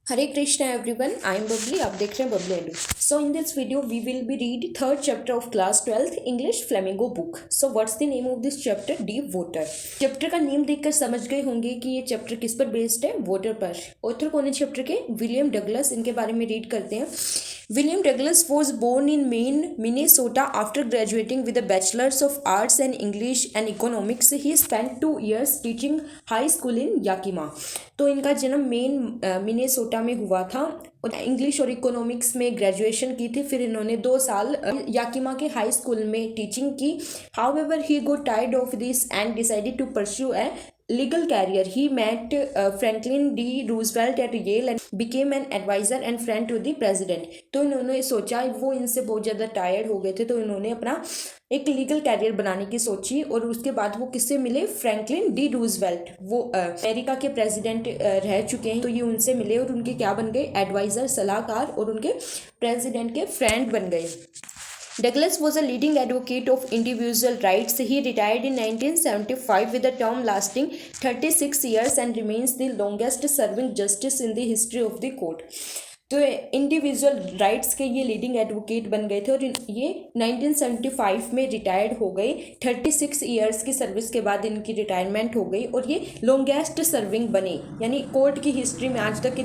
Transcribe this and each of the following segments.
Hare Krishna everyone, I am Bubbly, आप देख रहे हैं Bubbly Edu. So in this video we will be read third chapter of class 12th English Flamingo book. So what's the name of this chapter? Deep Water. Chapter का name देखकर समझ गए होंगे कि ये चैप्टर किस पर बेस्ड है, वाटर पर. ऑथर कौन है चैप्टर के? William Douglas. इनके बारे में रीड करते हैं. William Douglas was born in Maine, Minnesota. After graduating with a Bachelor's of Arts in English and Economics, he spent 2 years teaching high school in Yakima. तो इनका जन्म मेन मिनेसोटा में हुआ था. इंग्लिश और इकोनॉमिक्स में ग्रेजुएशन की थी. फिर इन्होंने 2 साल याकिमा के हाई स्कूल में टीचिंग की. However he got tired of this and decided to pursue a legal career. He met Franklin D. Roosevelt at Yale and became an advisor and friend to the president. तो इन्होंने सोचा, वो इनसे बहुत ज़्यादा tired हो गए थे, तो इन्होंने अपना एक लीगल कैरियर बनाने की सोची. और उसके बाद वो किससे मिले? Franklin D Roosevelt. वो अमेरिका के प्रेसिडेंट रह चुके हैं, तो ये उनसे मिले और उनके क्या बन गए? एडवाइज़र, सलाहकार, और उनके प्रेसिडेंट के फ्रेंड बन गए. Douglas was a leading advocate of individual rights. He retired in 1975 with a term lasting 36 years and remains the longest serving justice in the history of the court. तो individual rights के ये leading advocate बन गए थे और ये 1975 में retired हो गए. 36 ईयर्स की सर्विस के बाद इनकी रिटायरमेंट हो गई और ये लॉन्गेस्ट सर्विंग बने. यानी कोर्ट की हिस्ट्री में आज तक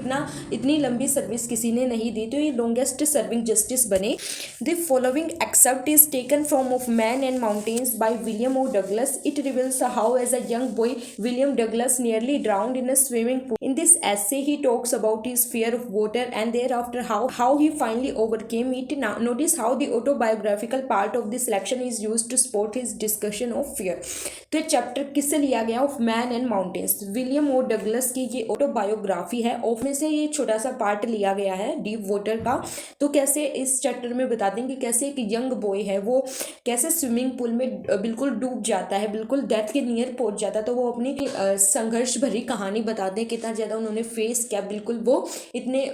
इतनी लंबी सर्विस किसी ने नहीं दी, तो ये लॉन्गेस्ट सर्विंग जस्टिस बने. The following excerpt is taken from of man and mountains by William O Douglas. It reveals how as a young boy William Douglas nearly drowned in a swimming pool. In this essay, he talks about his fear of water and thereafter how he finally overcame it. Now, notice how the autobiographical part of this selection is used to support his discussion of fear. तो chapter किससे लिया गया? Of man and mountains. William O Douglas की ये autobiography है. Of में से ये छोटा सा पार्ट लिया गया है डीप वाटर का. तो कैसे इस चैप्टर में बता देंगे कैसे एक यंग बॉय है, वो कैसे स्विमिंग पूल में बिल्कुल डूब जाता है, बिल्कुल डेथ के नियर पहुंच जाता है. तो वो अपनी संघर्ष भरी कहानी बताते हैं कितना ज़्यादा उन्होंने फेस किया. बिल्कुल वो इतने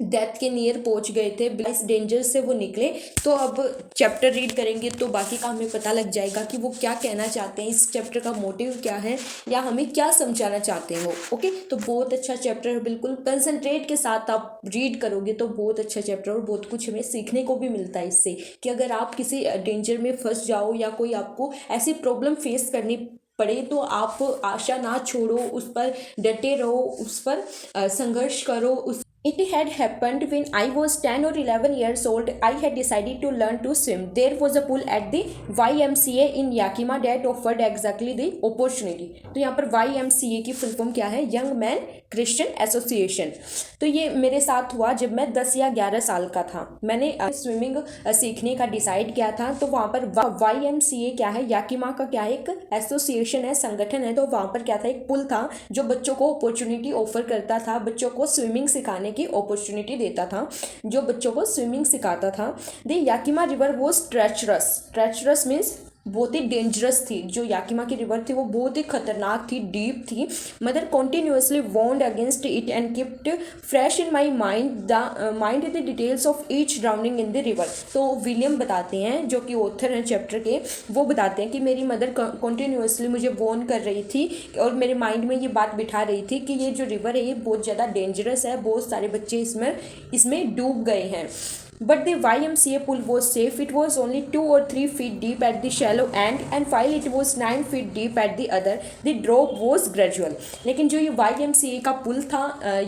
डेथ के नियर पहुंच गए थे, इस डेंजर से वो निकले. तो अब चैप्टर रीड करेंगे तो बाकी का हमें पता लग जाएगा कि वो क्या कहना चाहते हैं, इस चैप्टर का मोटिव क्या है या हमें क्या समझाना चाहते हैं वो. ओके, तो बहुत अच्छा चैप्टर है. बिल्कुल कंसंट्रेट के साथ आप रीड करोगे तो बहुत अच्छा चैप्टर और बहुत कुछ हमें सीखने को भी मिलता है इससे. कि अगर आप किसी डेंजर में फंस जाओ या कोई आपको ऐसी प्रॉब्लम फेस करनी पड़े तो आप आशा ना छोड़ो, उस पर डटे रहो, उस पर संघर्ष करो. It had happened when I was 10 or 11 years old. I had decided to learn to swim. There was a pool at the YMCA in Yakima that offered exactly the opportunity. तो यहाँ पर YMCA की full form क्या है? Young man Christian association. तो ये मेरे साथ हुआ जब मैं 10 या 11 साल का था. मैंने स्विमिंग सीखने का डिसाइड किया था. तो वहाँ पर YMCA क्या है? याकिमा का क्या है? एक एसोसिएशन है, संगठन है. तो वहाँ पर क्या था? एक पुल था जो बच्चों को अपॉर्चुनिटी ऑफर करता था, बच्चों को स्विमिंग सिखाने की अपॉर्चुनिटी देता था, जो बच्चों को स्विमिंग सिखाता था. The Yakima river was treacherous means बहुत ही डेंजरस थी. जो याकिमा की रिवर थी वो बहुत ही खतरनाक थी, डीप थी. Mother continuously warned against it and kept fresh in my mind the details of each drowning in the river. तो विलियम बताते हैं, जो कि ऑथर हैं चैप्टर के, वो बताते हैं कि मेरी मदर कॉन्टिन्यूसली मुझे वॉर्न कर रही थी और मेरे माइंड में ये बात बिठा रही थी कि ये जो रिवर है ये बहुत ज़्यादा डेंजरस है, बहुत सारे बच्चे इसमें डूब गए हैं. But the YMCA pool was safe. It was only 2 or 3 feet deep at the shallow end and while it was 9 feet deep at the other, the drop was gradual. लेकिन जो ये YMCA का पुल था,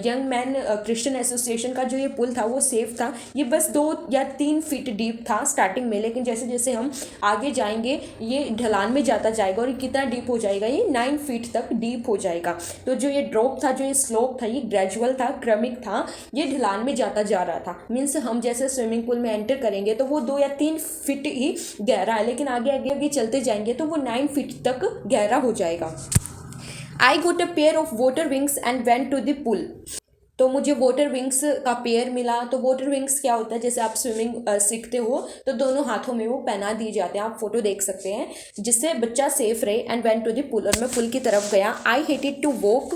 यंग मैन क्रिश्चियन एसोसिएशन का जो ये पुल था वो सेफ था. ये बस 2 या 3 फीट डीप था स्टार्टिंग में, लेकिन जैसे जैसे हम आगे जाएंगे ये ढलान में जाता जाएगा और कितना डीप हो जाएगा? ये 9 फीट तक डीप हो जाएगा. तो जो ये ड्रॉप था, जो ये स्लोप था, ये ग्रेजुअल था, क्रमिक था, ये ढलान में जाता जा रहा था. मीन्स हम जैसे स्विमिंग पूल में एंटर करेंगे तो वो 2 या 3 फीट ही गहरा है, लेकिन आगे आगे आगे चलते जाएंगे तो वो 9 फीट तक गहरा हो जाएगा. I got a pair of water wings and went to the pool. तो मुझे वाटर विंग्स का पेयर मिला. तो वाटर विंग्स क्या होता है? जैसे आप स्विमिंग सीखते हो तो दोनों हाथों में वो पहना दिए जाते हैं, आप फोटो देख सकते हैं, जिससे बच्चा सेफ रहे. And went to the pool, और मैं पूल की तरफ गया. I hated to walk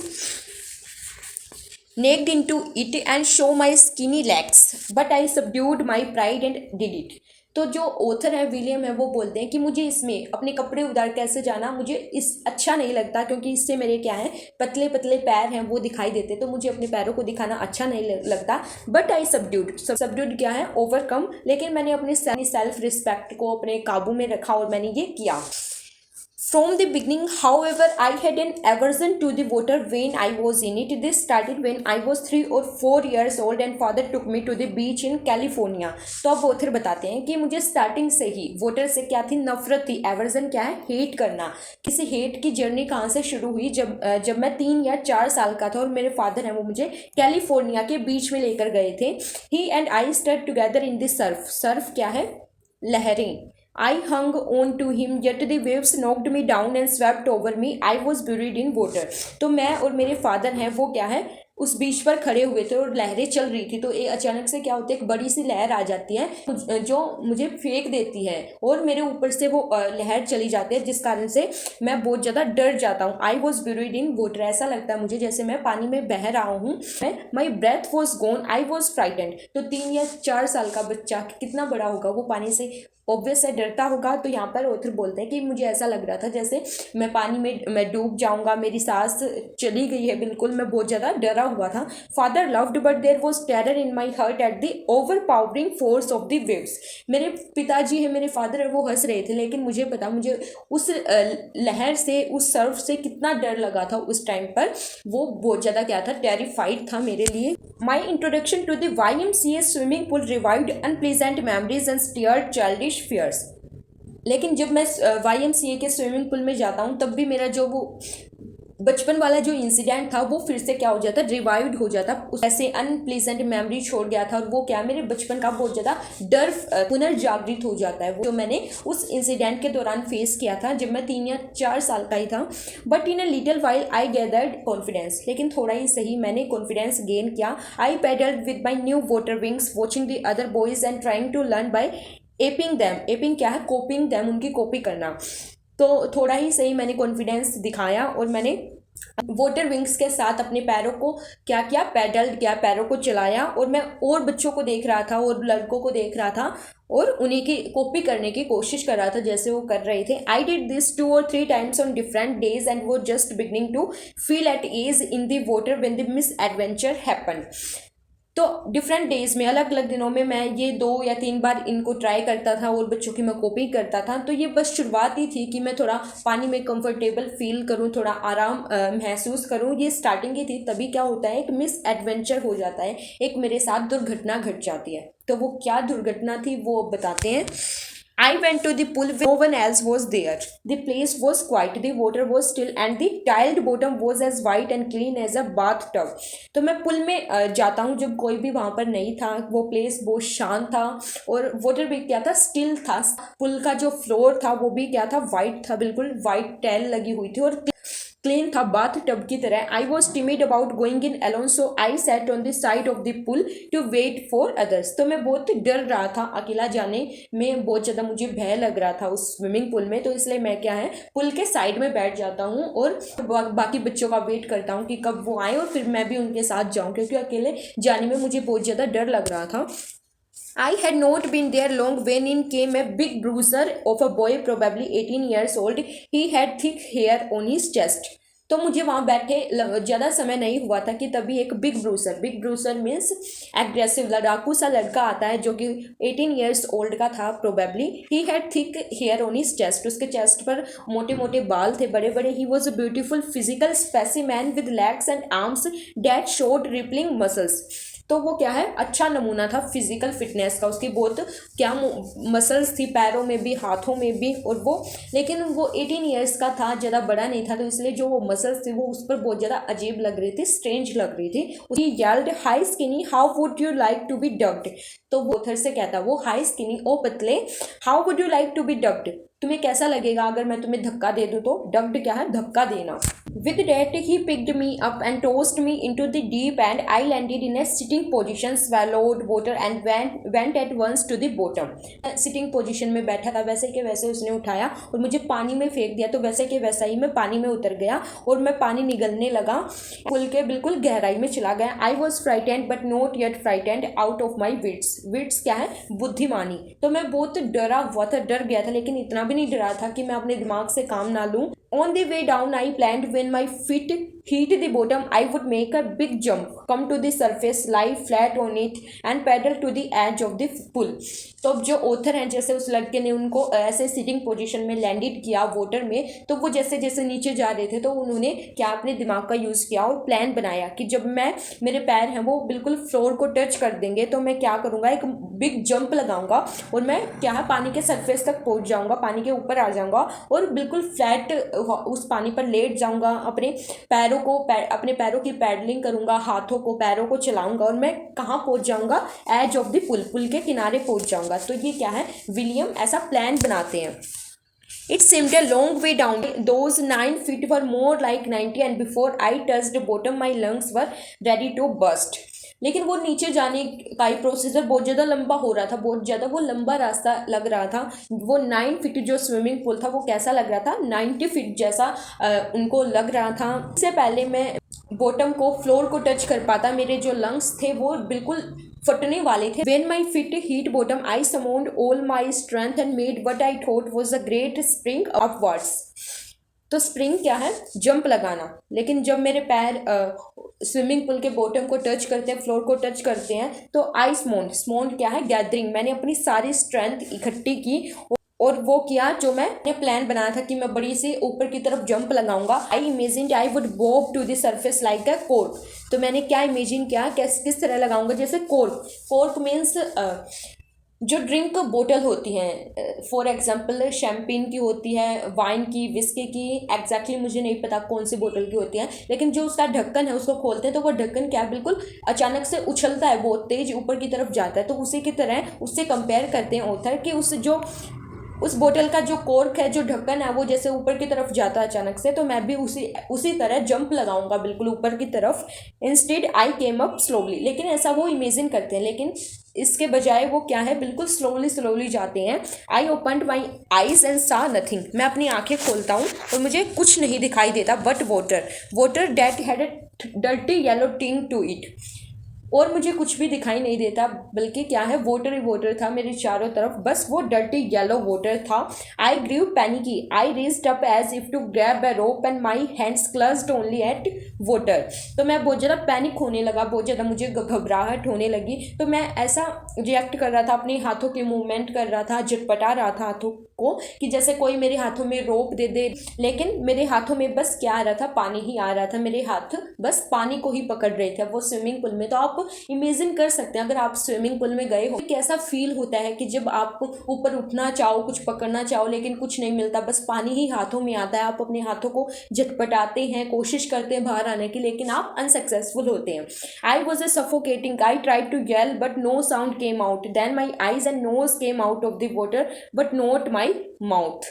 naked into it and show my skinny legs, but I subdued my pride and did it. तो जो ऑथर है विलियम है वो बोलते हैं कि मुझे इसमें अपने कपड़े उतार कैसे जाना मुझे इस अच्छा नहीं लगता, क्योंकि इससे मेरे क्या है पतले पतले पैर हैं वो दिखाई देते, तो मुझे अपने पैरों को दिखाना अच्छा नहीं लगता। बट आई सबड्यूड क्या है ओवरकम, लेकिन मैंने अपनी सेल्फ रिस्पेक्ट को अपने काबू में रखा और मैंने ये किया। From the beginning, however, I had an aversion to the water when I was in it. This started when I was 3 or 4 years old and father took me to the beach in California. तो अब author बताते हैं कि मुझे starting से ही water से क्या थी, नफरत थी। एवर्जन क्या है, हेट करना। किसी हेट की जर्नी कहाँ से शुरू हुई, जब मैं 3 या 4 साल का था और मेरे फादर हैं वो मुझे कैलिफोर्निया के बीच में लेकर गए थे। He and I stood together in the surf. Surf क्या है, लहरें। I hung on to him, yet the waves knocked me down and swept over me. I was buried in water. तो मैं और मेरे फादर हैं वो क्या है उस बीच पर खड़े हुए थे और लहरें चल रही थी। तो ये अचानक से क्या होता है, एक बड़ी सी लहर आ जाती है जो मुझे फेंक देती है और मेरे ऊपर से वो लहर चली जाती है, जिस कारण से मैं बहुत ज़्यादा डर जाता हूँ। I was buried in water. ऐसा लगता है मुझे जैसे मैं पानी में बह रहा हूँ। My breath was gone, I was frightened. तो 3 या 4 साल का बच्चा कितना बड़ा होगा, वो पानी से ऑब्वियस है डरता होगा। तो यहाँ पर ऑथर बोलते हैं कि मुझे ऐसा लग रहा था जैसे मैं पानी में मैं डूब जाऊंगा, मेरी सांस चली गई है बिल्कुल, मैं बहुत ज़्यादा डरा हुआ था। Father loved but there was terror in my heart at the overpowering force of the waves. मेरे पिताजी है, मेरे फादर है, वो हंस रहे थे, लेकिन मुझे पता मुझे उस लहर से, उस सर्फ से कितना डर लगा था उस टाइम पर। वो बहुत ज़्यादा क्या था, टेरिफाइड था मेरे लिए। My introduction to the YMCA swimming pool revived unpleasant memories and stirred childish fears. लेकिन जब मैं YMCA के स्विमिंग पूल में जाता हूँ तब भी मेरा जो वो बचपन वाला जो इंसिडेंट था वो फिर से क्या हो जाता, रिवाइव्ड हो जाता। ऐसे अनप्लीजेंट मेमोरी छोड़ गया था और वो क्या मेरे बचपन का बहुत ज़्यादा डर पुनर्जागृत हो जाता है, वो जो मैंने उस इंसिडेंट के दौरान फेस किया था जब मैं 3 या 4 साल का ही था। But in a little while I gathered confidence. लेकिन थोड़ा ही सही मैंने कॉन्फिडेंस गेन किया। I paddled with my new water wings watching the other boys and trying to learn by aping them. Aping क्या है, कॉपिंग दैम, उनकी कॉपी करना। तो थोड़ा ही सही मैंने कॉन्फिडेंस दिखाया और मैंने वाटर विंग्स के साथ अपने पैरों को क्या किया, पैडल किया, पैरों को चलाया। और मैं और बच्चों को देख रहा था और लड़कों को देख रहा था और उन्हीं की कॉपी करने की कोशिश कर रहा था जैसे वो कर रहे थे। I did this 2 or 3 times on different days and was just beginning to feel at ease in the water when the misadventure happened. तो डिफरेंट डेज में, अलग अलग दिनों में मैं ये 2 या 3 बार इनको ट्राई करता था और बच्चों की मैं कॉपी करता था। तो ये बस शुरुआत ही थी कि मैं थोड़ा पानी में कंफर्टेबल फील करूँ, थोड़ा आराम महसूस करूँ, ये स्टार्टिंग ही थी। तभी क्या होता है, एक मिस एडवेंचर हो जाता है, एक मेरे साथ दुर्घटना घट जाती है। तो वो क्या दुर्घटना थी वो बताते हैं। I went to the pool when no one else was there. The place was quiet, the water was still and the tiled bottom was as white and clean as a bathtub. तो मैं पुल में जाता हूँ जब कोई भी वहाँ पर नहीं था। वो प्लेस बहुत शांत था और वाटर भी क्या था, स्टिल था। पुल का जो फ्लोर था वो भी क्या था, वाइट था, बिल्कुल वाइट टाइल लगी हुई थी और क्लीन था, बाथ टब की तरह। I was timid about going in alone so I sat on the side of the pool to wait for others. तो मैं बहुत डर रहा था, अकेला जाने में बहुत ज़्यादा मुझे भय लग रहा था उस स्विमिंग पूल में। तो इसलिए मैं क्या है, पुल के साइड में बैठ जाता हूँ और बाकी बच्चों का वेट करता हूँ कि कब वो आए और फिर मैं भी उनके साथ जाऊँ, क्योंकि अकेले जाने में मुझे बहुत ज़्यादा डर लग रहा था। I had not been there long when in came a big bruiser of a boy probably 18 years old. He had thick hair on his chest. तो मुझे वहाँ बैठे ज़्यादा समय नहीं हुआ था कि तभी एक बिग ब्रूसर मीन्स एग्रेसिव लड़ाकू सा लड़का आता है जो कि 18 years old का था probably. He had thick hair on his chest. उसके चेस्ट पर मोटे मोटे बाल थे, बड़े बड़े। He was a beautiful physical specimen with legs and arms that showed rippling muscles. तो वो क्या है, अच्छा नमूना था फिजिकल फिटनेस का। उसकी बहुत क्या मसल्स थी, पैरों में भी हाथों में भी। और वो लेकिन वो 18 ईयर्स का था, ज़्यादा बड़ा नहीं था, तो इसलिए जो वो मसल्स थी वो उस पर बहुत ज़्यादा अजीब लग रही थी, स्ट्रेंज लग रही थी। उसकी yelled hi skinny how would you like to be ducked. तो वो उधर से कहता, वो हाई स्किनी ओ पतले, how would you like to be ducked, तुम्हें कैसा लगेगा अगर मैं तुम्हें धक्का दे दूँ? तो डक्ड क्या है? धक्का देना। With that he picked me up and tossed me into the deep and I landed in a sitting position, swallowed water and went at once to the bottom. Sitting position में बैठा था, वैसे के वैसे उसने उठाया और मुझे पानी में फेंक दिया, तो वैसे के वैसा ही मैं पानी में उतर गया और मैं पानी निगलने लगा, पुल के बिल्कुल गहराई में चला गया। I was frightened but not yet frightened out of my wits. Wits क्या है? बुद्धिमानी। तो मैं बहुत डरा हुआ था, डर गया था, लेकिन इतना भी नहीं डरा था कि मैं अपने दिमाग से काम ना लूँ। On the way down, I planned when my feet hit the bottom, I would make a big jump, come to the surface, lie flat on it, and paddle to the edge of the pool. तो अब जो author हैं, जैसे उस लड़के ने उनको ऐसे सिटिंग पोजीशन में लैंडेड किया वाटर में, तो वो जैसे जैसे नीचे जा रहे थे तो उन्होंने क्या अपने दिमाग का यूज़ किया और प्लान बनाया कि जब मेरे पैर हैं वो बिल्कुल फ्लोर को टच कर देंगे तो मैं क्या करूँगा, एक बिग जंप लगाऊंगा और मैं क्या है पानी के सरफेस तक पहुँच जाऊँगा, पानी के ऊपर आ जाऊँगा और बिल्कुल फ्लैट उस पानी पर लेट जाऊँगा, अपने पैरों की पैडलिंग करूँगा, हाथों को पैरों को चलाऊँगा और मैं कहाँ पहुँच जाऊँगा? एज ऑफ द पुल के किनारे पहुँच जाऊँगा। तो ये क्या है? विलियम ऐसा प्लान बनाते हैं। It seemed a long way down. Those 9 feet were more like 90 and before I touched the bottom my lungs were ready to burst. लेकिन वो नीचे जाने का ही प्रोसीजर बहुत ज़्यादा लंबा हो रहा था, बहुत ज़्यादा वो लंबा रास्ता लग रहा था। वो 9 फीट जो स्विमिंग पूल था वो कैसा लग रहा था? 90 फीट जैसा उनको लग रहा था। इससे पहले मैं बॉटम को, फ्लोर को टच कर पाता, मेरे जो लंग्स थे वो बिल्कुल फटने वाले थे। When my feet hit bottom, I summoned all my strength and made what I thought was a great spring upwards. तो स्प्रिंग क्या है? जंप लगाना। लेकिन जब मेरे पैर स्विमिंग पूल के बॉटम को टच करते हैं, फ्लोर को टच करते हैं, तो आई स्मोन्ड क्या है? गैदरिंग। मैंने अपनी सारी स्ट्रेंथ इकट्ठी की और वो किया जो मैंने प्लान बनाया था कि मैं बड़ी सी ऊपर की तरफ जंप लगाऊंगा। I imagined I would bob to the surface like a cork. तो मैंने क्या इमेजिन किया, किस तरह लगाऊंगा? जैसे कॉर्क मीन्स जो ड्रिंक बोतल होती हैं, फॉर एग्जांपल शैम्पेन की होती है, वाइन की, विस्की की, एग्जैक्टली मुझे नहीं पता कौन सी बोतल की होती है, लेकिन जो उसका ढक्कन है उसको खोलते हैं तो वो ढक्कन क्या बिल्कुल अचानक से उछलता है, बहुत तेज ऊपर की तरफ जाता है। तो उसी की तरह उससे कंपेयर करते हैं ऑथर कि उस बोतल का जो कॉर्क है, जो ढक्कन है, वो जैसे ऊपर की तरफ जाता है अचानक से, तो मैं भी उसी तरह जंप लगाऊंगा बिल्कुल ऊपर की तरफ। Instead I came up slowly. लेकिन ऐसा वो इमेजिन करते हैं, लेकिन इसके बजाय वो क्या है? बिल्कुल स्लोली जाते हैं। आई ओपनड माई आईज एंड सा नथिंग। मैं अपनी आंखें खोलता हूँ और मुझे कुछ नहीं दिखाई देता but water that had a dirty yellow tint to it. और मुझे कुछ भी दिखाई नहीं देता, बल्कि क्या है? वाटर ही वाटर था मेरे चारों तरफ, बस वो डर्टी येलो वाटर था। I grew panicky. I raised up as if to grab a rope and my hands clutched only at water. तो मैं बहुत ज़्यादा पैनिक होने लगा, बहुत ज़्यादा मुझे घबराहट होने लगी। तो मैं ऐसा रिएक्ट कर रहा था, अपने हाथों के मूवमेंट कर रहा था, झटपटा रहा था हाथों को कि जैसे कोई मेरे हाथों में रोप दे दे, लेकिन मेरे हाथों में बस क्या आ रहा था? पानी ही आ रहा था। मेरे हाथ बस पानी को ही पकड़ रहे थे वो स्विमिंग पूल में। तो आप इमेजिन कर सकते हैं, अगर आप स्विमिंग पूल में गए हो कैसा फील होता है कि जब आप ऊपर उठना चाहो, कुछ पकड़ना चाहो, लेकिन कुछ नहीं मिलता, बस पानी ही हाथों में आता है। आप अपने हाथों को झटपटाते हैं, कोशिश करते हैं बाहर आने की, लेकिन आप अनसक्सेसफुल होते हैं। I was a suffocating. I tried to yell but no sound came out. Then my eyes and nose came out of the water but not my mouth.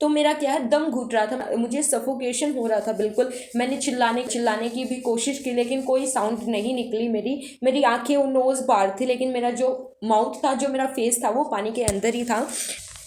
तो मेरा क्या है? दम घुट रहा था, मुझे सफोकेशन हो रहा था बिल्कुल। मैंने चिल्लाने की भी कोशिश की, लेकिन कोई साउंड नहीं निकली। मेरी आंखें और नोज बाहर थी, लेकिन मेरा जो माउथ था, जो मेरा फेस था, वो पानी के अंदर ही था।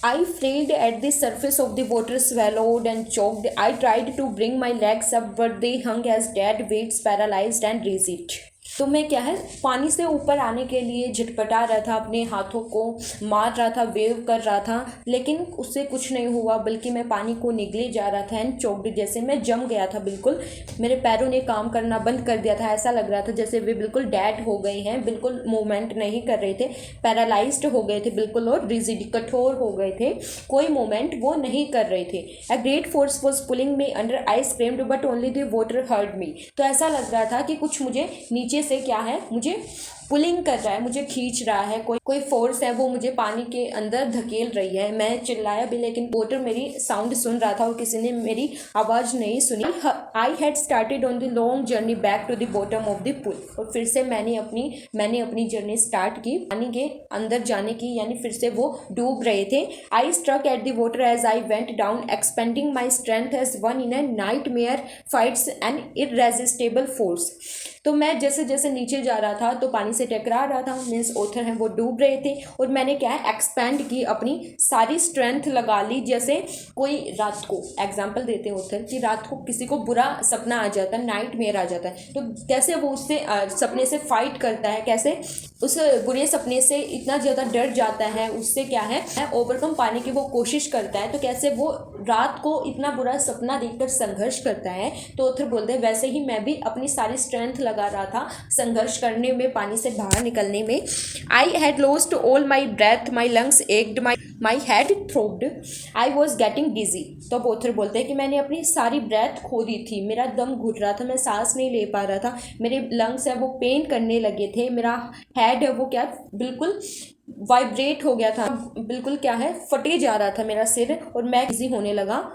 I frailed at the surface of the water, swallowed and choked. I tried to bring my legs up, but they hung as dead weights, paralyzed and rigid. तो मैं क्या है? पानी से ऊपर आने के लिए झटपटा रहा था, अपने हाथों को मार रहा था, वेव कर रहा था, लेकिन उससे कुछ नहीं हुआ, बल्कि मैं पानी को निगले जा रहा था एंड चोक्ड। जैसे मैं जम गया था बिल्कुल, मेरे पैरों ने काम करना बंद कर दिया था। ऐसा लग रहा था जैसे वे बिल्कुल डेड हो गए हैं, बिल्कुल मूवमेंट नहीं कर रहे थे, पैरालाइज्ड हो गए थे बिल्कुल, और रिजिड, कठोर हो गए थे, कोई मूवमेंट वो नहीं कर रहे थे। A great force was pulling me under. I screamed but only the water heard me. तो ऐसा लग रहा था कि कुछ मुझे नीचे से क्या है, मुझे पुलिंग कर रहा है, मुझे खींच रहा है, कोई फोर्स है वो मुझे पानी के अंदर धकेल रही है। मैं चिल्लाया भी लेकिन वोटर मेरी साउंड सुन रहा था और किसी ने मेरी आवाज़ नहीं सुनी। I had started on the long journey back to the bottom of the pool. और फिर से मैंने अपनी जर्नी स्टार्ट की पानी के अंदर जाने की, यानी फिर से वो डूब रहे थे। I struck at the water as I went down, expending my strength as one in a nightmare fights an irresistible force. तो मैं जैसे जैसे नीचे जा रहा था तो पानी से टकरा रहा था, मीन्स ऑथर हैं वो डूब रहे थे, और मैंने क्या है, एक्सपैंड की, अपनी सारी स्ट्रेंथ लगा ली। जैसे कोई रात को एग्जांपल देते हैं ऑथर कि रात को किसी को बुरा सपना आ जाता है, नाइटमेयर आ जाता है, तो कैसे वो उससे सपने से फाइट करता है, कैसे उस बुरे सपने से इतना ज़्यादा डर जाता है, उससे क्या है ओवरकम पाने की वो कोशिश करता है, तो कैसे वो रात को इतना बुरा सपना देखकर संघर्ष करता है। तो ऑथर बोलते हैं वैसे ही मैं भी अपनी सारी स्ट्रेंथ लगा रहा था संघर्ष करने में, पानी से बाहर निकलने में। I had lost all my breath, my lungs ached, my head throbbed, I was getting dizzy. तो ऑथर बोलते हैं कि मैंने अपनी सारी ब्रेथ खो दी थी, मेरा दम घुट रहा था, मैं सांस नहीं ले पा रहा था, मेरे लंग्स है वो पेन करने लगे थे, मेरा हेड है वो क्या बिल्कुल वाइब्रेट हो गया था, बिल्कुल क्या है फटे जा रहा था मेरा सिर, और मैं डिजी होने लगा,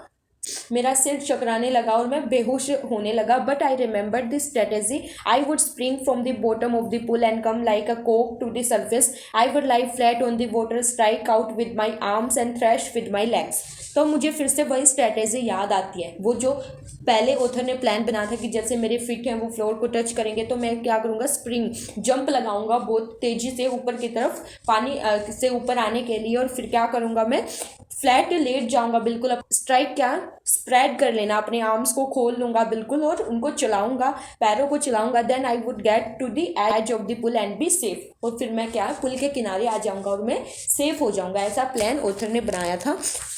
मेरा सिर चकराने लगा और मैं बेहोश होने लगा। But I remember this strategy, I would spring from the bottom of the pool and come like a कोक to the surface, I would lie flat on the water, strike out with my arms and thrash with my legs. तो मुझे फिर से वही strategy याद आती है, वो जो पहले ऑथर ने प्लान बनाया था कि जैसे मेरे फीट हैं वो फ्लोर को टच करेंगे तो मैं क्या करूँगा, स्प्रिंग जंप लगाऊंगा बहुत तेज़ी से ऊपर की तरफ पानी से ऊपर आने के लिए, और फिर क्या करूँगा, मैं फ्लैट लेट जाऊँगा बिल्कुल, अब स्ट्राइक क्या स्प्रेड कर लेना, अपने आर्म्स को खोल लूँगा बिल्कुल और उनको चलाऊँगा, पैरों को चलाऊँगा। Then I would get to the edge of the pool and be safe, और फिर मैं क्या पुल के किनारे आ जाऊँगा और मैं सेफ हो जाऊँगा। ऐसा प्लान ऑथर ने बनाया था,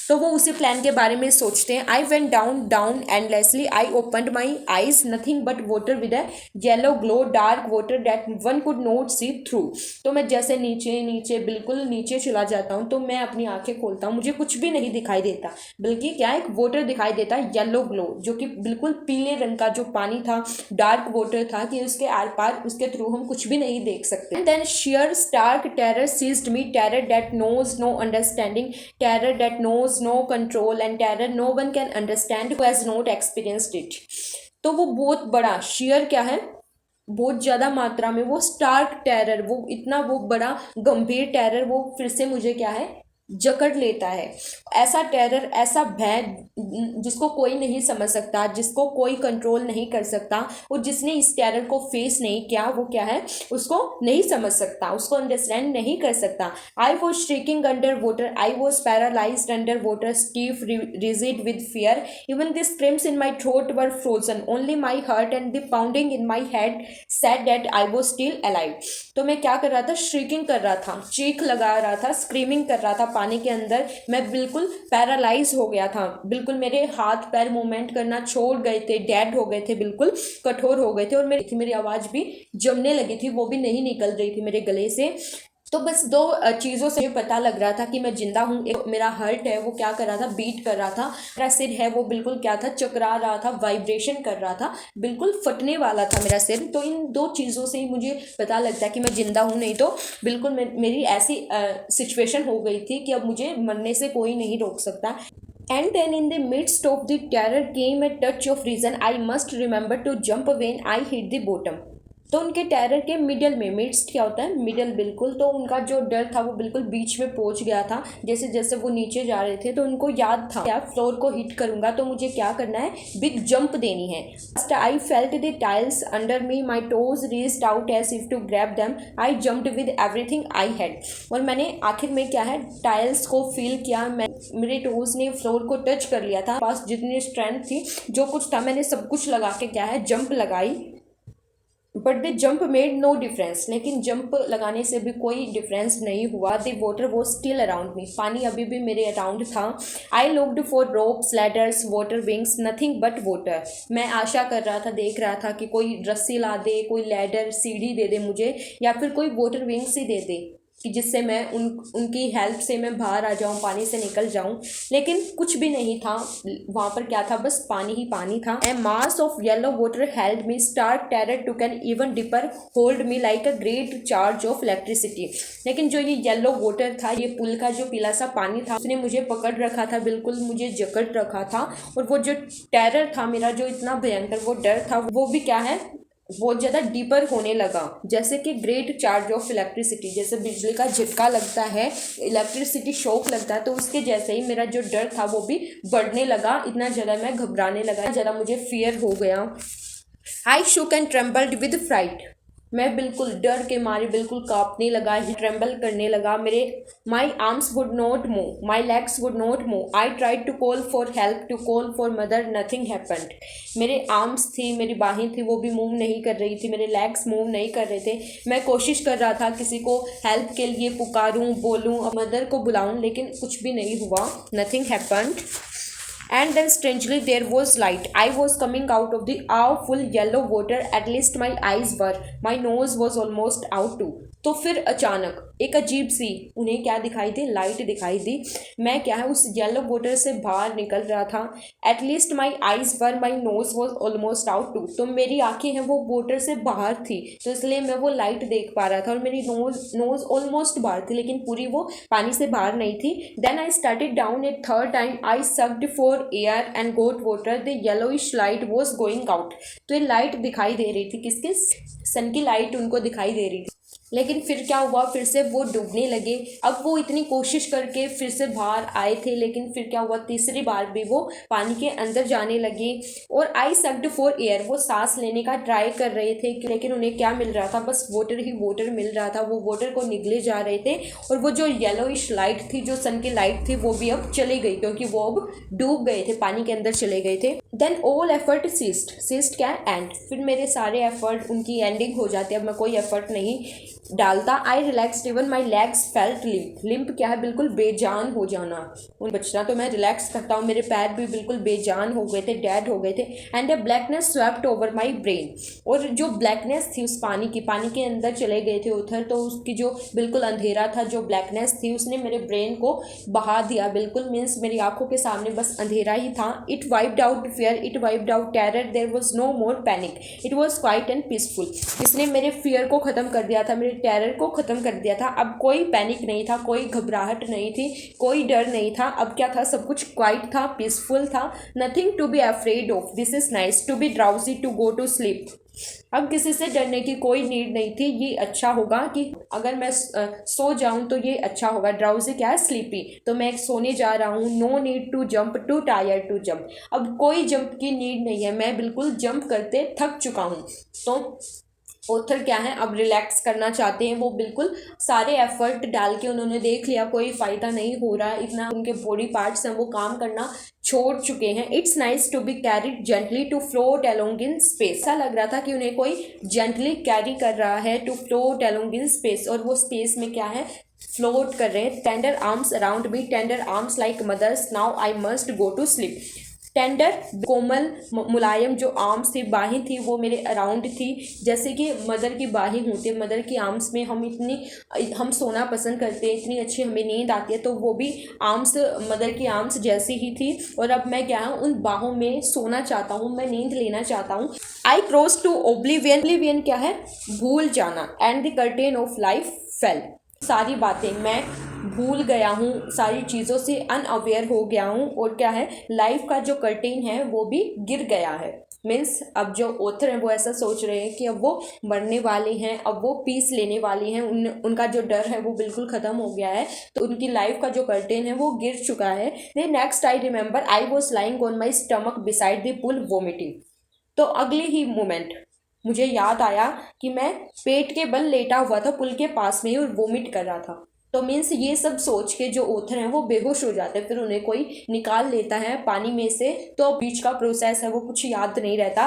तो वो उसी प्लान के बारे में सोचते हैं। I went down endlessly, I opened my eyes, nothing but water with a yellow glow, dark water that one could not see through. तो मैं जैसे नीचे बिल्कुल नीचे चला जाता हूँ तो मैं अपनी आंखें खोलता हूँ, मुझे कुछ भी नहीं दिखाई देता, बल्कि क्या एक वाटर दिखाई देता है, येलो ग्लो, जो कि बिल्कुल पीले रंग का जो पानी था, डार्क वाटर था कि उसके आर पार उसके थ्रू हम कुछ भी नहीं देख सकते। Then sheer stark terror seized me, terror that knows no understanding, terror that knows no control, and terror no one can understand who has not experienced it। तो वो बहुत बड़ा शेयर क्या है, बहुत ज़्यादा मात्रा में वो स्टार्क टेरर, वो इतना वो बड़ा गंभीर टेरर वो फिर से मुझे क्या है जकड़ लेता है। ऐसा टेरर, ऐसा भय जिसको कोई नहीं समझ सकता, जिसको कोई कंट्रोल नहीं कर सकता, और जिसने इस टेरर को फेस नहीं किया वो क्या है उसको नहीं समझ सकता, उसको अंडरस्टैंड नहीं कर सकता। I was shrieking under water, I was paralysed under water, stiff rigid with fear, even the screams in my throat were frozen, only my heart and the pounding in my head said that I was still alive. तो मैं क्या कर रहा था, shrieking कर रहा था, चीख लगा रहा था, स्क्रीमिंग कर रहा था पानी के अंदर, मैं बिल्कुल पैरालाइज हो गया था, बिल्कुल मेरे हाथ पैर मूवमेंट करना छोड़ गए थे, डेड हो गए थे, बिल्कुल कठोर हो गए थे, और मेरी आवाज़ भी जमने लगी थी, वो भी नहीं निकल रही थी मेरे गले से। तो बस दो चीज़ों से पता लग रहा था कि मैं जिंदा हूँ। एक मेरा हार्ट है वो क्या कर रहा था, बीट कर रहा था, मेरा सिर है वो बिल्कुल क्या था, चकरा रहा था, वाइब्रेशन कर रहा था, बिल्कुल फटने वाला था मेरा सिर। तो इन दो चीज़ों से ही मुझे पता लगता है कि मैं जिंदा हूँ, नहीं तो बिल्कुल मेरी ऐसी सिचुएशन हो गई थी कि अब मुझे मरने से कोई नहीं रोक सकता। And then in the midst of the terror came a touch of reason, I must remember to jump when I hit the bottom। तो उनके टेरर के मिडल में, मिड्स्ट क्या होता है, मिडल, बिल्कुल, तो उनका जो डर था वो बिल्कुल बीच में पहुंच गया था। जैसे जैसे वो नीचे जा रहे थे तो उनको याद था क्या फ्लोर को हिट करूंगा तो मुझे क्या करना है, बिग जंप देनी है। First I felt the tiles under me, my toes reached out as if to grab them, I jumped with everything I had. और मैंने आखिर में क्या है टाइल्स को फील किया, मेरे टोज ने फ्लोर को टच कर लिया था, पास जितनी स्ट्रेंथ थी जो कुछ था मैंने सब कुछ लगा के क्या है जंप लगाई। But the jump made no difference, लेकिन जंप लगाने से भी कोई डिफरेंस नहीं हुआ। The water was still around me, पानी अभी भी मेरे अराउंड था। I looked for ropes, ladders, water wings, nothing but water. मैं आशा कर रहा था, देख रहा था कि कोई रस्सी ला दे, कोई लैडर सीढ़ी दे दे मुझे, या फिर कोई वाटर विंग्स ही दे दे, कि जिससे मैं उनकी हेल्प से मैं बाहर आ जाऊं, पानी से निकल जाऊं, लेकिन कुछ भी नहीं था वहाँ पर। क्या था, बस पानी ही पानी था। A mass of yellow water held me, stark terror took an even deeper hold me like a great charge of electricity. लेकिन जो ये येलो वाटर था, ये पुल का जो पीला सा पानी था, उसने मुझे पकड़ रखा था, बिल्कुल मुझे जकड़ रखा था। और वो जो टेरर था मेरा, जो इतना भयंकर वो डर था, वो भी क्या है, बहुत ज़्यादा डीपर होने लगा। जैसे कि ग्रेट चार्ज ऑफ इलेक्ट्रिसिटी, जैसे बिजली का झटका लगता है, इलेक्ट्रिसिटी शॉक लगता है, तो उसके जैसे ही मेरा जो डर था वो भी बढ़ने लगा। इतना ज़्यादा मैं घबराने लगा, ज़्यादा मुझे फियर हो गया। आई शुक एंड ट्रेम्बल्ड विद फ्राइट। मैं बिल्कुल डर के मारे बिल्कुल कांपने लगा, ट्रेम्बल करने लगा। मेरे my arms would not move, my legs would not move. I tried to call for help, to call for mother, nothing happened. मेरे आर्म्स थी, मेरी बाहें थी, वो भी मूव नहीं कर रही थी, मेरे लेग्स मूव नहीं कर रहे थे। मैं कोशिश कर रहा था किसी को हेल्प के लिए पुकारूं, बोलूं, मदर को बुलाऊं, लेकिन कुछ भी नहीं हुआ। Nothing happened. And then strangely there was light. I was coming out of the awful yellow water. At least my eyes were. My nose was almost out too. तो फिर अचानक एक अजीब सी उन्हें क्या दिखाई दी, लाइट दिखाई दी। मैं क्या है उस येलो वाटर से बाहर निकल रहा था। At least my eyes were, my nose was almost out too. तो मेरी आंखें हैं वो वाटर से बाहर थी, तो इसलिए मैं वो लाइट देख पा रहा था। और मेरी नोज ऑलमोस्ट बाहर थी, लेकिन पूरी वो पानी से बाहर नहीं थी। Then I started down a third time. I sucked for air and got water. The yellowish light was going out. तो ये लाइट दिखाई दे रही थी, किसकी, सन की लाइट उनको दिखाई दे रही थी। लेकिन फिर क्या हुआ, फिर से वो डूबने लगे। अब वो इतनी कोशिश करके फिर से बाहर आए थे, लेकिन फिर क्या हुआ, तीसरी बार भी वो पानी के अंदर जाने लगे। और आई सक्ड फॉर एयर, वो सांस लेने का ट्राई कर रहे थे, लेकिन उन्हें क्या मिल रहा था, बस वाटर ही वाटर मिल रहा था। वो वाटर को निगले जा रहे थे। और वो जो येलोइश लाइट थी, जो सन की लाइट थी, वो भी अब चली गई, क्योंकि वो अब डूब गए थे, पानी के अंदर चले गए थे। देन ऑल एफर्ट सीस्ट क्या एंड, फिर मेरे सारे एफर्ट उनकी एंडिंग हो जाती है। अब मैं कोई एफर्ट नहीं डालता। आई relax, even my legs felt limp. Limp क्या है, बिल्कुल बेजान हो जाना, उन बचना। तो मैं रिलैक्स करता हूँ, मेरे पैर भी बिल्कुल बेजान हो गए थे, डेड हो गए थे। And A blackness swept over my brain. और जो ब्लैकनेस थी उस पानी के अंदर चले गए थे उधर, तो उसकी जो बिल्कुल अंधेरा था, जो ब्लैकनेस थी, उसने मेरे ब्रेन को बहा दिया बिल्कुल। मीन्स मेरी आंखों के सामने बस अंधेरा ही था। It wiped out fear, it wiped out terror, there was no more panic, it was quiet and peaceful. इसने मेरे फियर को ख़त्म कर दिया था, मेरे टेरर को ख़त्म कर दिया था। अब कोई पैनिक नहीं था, कोई घबराहट नहीं थी, कोई डर नहीं था। अब क्या था, सब कुछ क्वाइट था, पीसफुल था। Nothing to be afraid of, this is nice, to be drowsy, to go to sleep. अब किसी से डरने की कोई नीड नहीं थी। ये अच्छा होगा कि अगर मैं सो जाऊं तो ये अच्छा होगा। ड्राउजी क्या है, स्लीपी, तो मैं सोने जा रहा हूँ। No need to jump, too tired to jump. अब कोई जंप की नीड नहीं है, मैं बिल्कुल जंप करते थक चुका हूँ। तो ऑथर क्या है, अब रिलैक्स करना चाहते हैं। वो बिल्कुल सारे एफर्ट डाल के उन्होंने देख लिया कोई फ़ायदा नहीं हो रहा, इतना उनके बॉडी पार्ट्स हैं वो काम करना छोड़ चुके हैं। It's nice to be carried gently to float along in space. ऐसा लग रहा था कि उन्हें कोई जेंटली कैरी कर रहा है, to float along in space. और वो स्पेस में क्या है, फ्लोट कर रहे हैं। Tender arms around me, tender arms like mother's, now I must go to sleep. Tender, कोमल, मुलायम जो आर्म्स थी, बाहें थी, वो मेरे अराउंड थी, जैसे कि मदर की बाहें होती है। मदर की आर्म्स में हम सोना पसंद करते हैं, इतनी अच्छी हमें नींद आती है, तो वो भी आर्म्स मदर की आर्म्स जैसी ही थी। और अब मैं क्या हूँ, उन बाहों में सोना चाहता हूँ, मैं नींद लेना चाहता हूँ। आई क्रॉस टू ओब्लिवियन। ओब्लिवियन क्या है, भूल जाना। And the curtain of life fail. सारी बातें मैं भूल गया हूँ, सारी चीज़ों से अनअवेयर हो गया हूँ। और क्या है, लाइफ का जो कर्टेन है वो भी गिर गया है। मीन्स अब जो ऑथर हैं वो ऐसा सोच रहे हैं कि अब वो मरने वाले हैं, अब वो पीस लेने वाली हैं, उनका जो डर है वो बिल्कुल ख़त्म हो गया है। तो उनकी लाइफ का जो कर्टेन है वो गिर चुका है। Then next I remember I was lying on my stomach beside the pool vomiting. तो अगले ही मोमेंट मुझे याद आया कि मैं पेट के बल लेटा हुआ था पुल के पास में ही और वोमिट कर रहा था। तो मीन्स ये सब सोच के जो ऑथर हैं वो बेहोश हो जाते हैं, फिर उन्हें कोई निकाल लेता है पानी में से। तो बीच का प्रोसेस है वो कुछ याद नहीं रहता।